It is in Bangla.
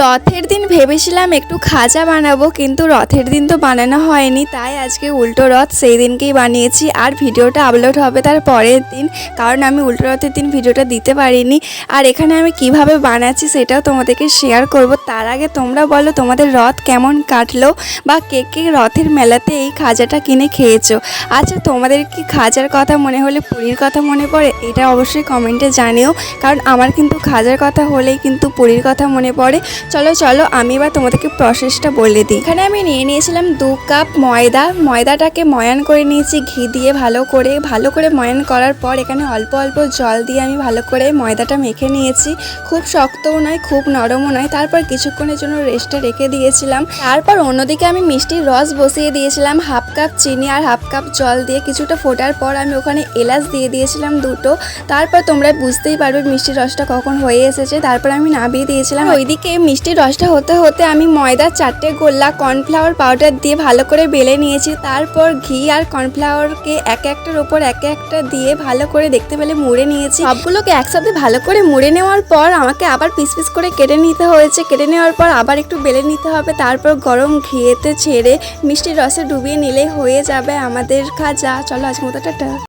রথের দিন ভেবেছিলাম একটু খাজা বানাবো, কিন্তু রথের দিন তো বানানো হয়নি, তাই আজকে উল্টো রথ সেই দিনকেই বানিয়েছি। আর ভিডিওটা আপলোড হবে তার পরের দিন, কারণ আমি উল্টো রথের দিন ভিডিওটা দিতে পারিনি। আর এখানে আমি কিভাবে বানাচ্ছি সেটাও তোমাদেরকে শেয়ার করব। তার আগে তোমরা বলো তোমাদের রথ কেমন কাটলো, বা কে কে রথের মেলাতে এই খাজাটা কিনে খেয়েছো। আচ্ছা, তোমাদের কি খাজার কথা মনে হলে পুরীর কথা মনে পড়ে? এটা অবশ্যই কমেন্টে জানিও, কারণ আমার কিন্তু খাজার কথা হলেই কিন্তু পুরীর কথা মনে পড়ে। চলো আমি এবার তোমাদেরকে প্রসেসটা বলে দিই। এখানে আমি নিয়ে নিয়েছিলাম 2 কাপ ময়দাটাকে ময়ান করে নিয়েছি ঘি দিয়ে ভালো করে ময়ান করার পর এখানে অল্প অল্প জল দিয়ে আমি ভালো করে ময়দাটা মেখে নিয়েছি। খুব শক্তও নয়, খুব নরমও নয়। তারপর কিছুক্ষণের জন্য রেস্টে রেখে দিয়েছিলাম। তারপর অন্যদিকে আমি মিষ্টির রস বসিয়ে দিয়েছিলাম, 1/2 কাপ চিনি আর 1/2 কাপ জল দিয়ে। কিছুটা ফোটার পর আমি ওখানে এলাচ দিয়ে দিয়েছিলাম 2টো। তারপর তোমরা বুঝতেই পারবে মিষ্টির রসটা কখন হয়ে এসেছে। তারপর আমি নামিয়ে দিয়েছিলাম। ওইদিকে মিষ্টির রসটা হতে হতে আমি ময়দার 4টে গোল্লা কর্নফ্লাওয়ার পাউডার দিয়ে ভালো করে বেলে নিয়েছি। তারপর ঘি আর কর্নফ্লাওয়ারকে একটার ওপর একটা দিয়ে ভালো করে দেখতে পেলে মুড়ে নিয়েছি। সবগুলোকে একসাথে ভালো করে মুড়ে নেওয়ার পর আমাকে আবার পিস পিস করে কেটে নিতে হয়েছে। কেটে নেওয়ার পর আবার একটু বেলে নিতে হবে। তারপর গরম ঘিয়েতে ছেড়ে মিষ্টির রসে ডুবিয়ে নিলেই হয়ে যাবে আমাদের খাজা। চলো আজকের মতো টাটা।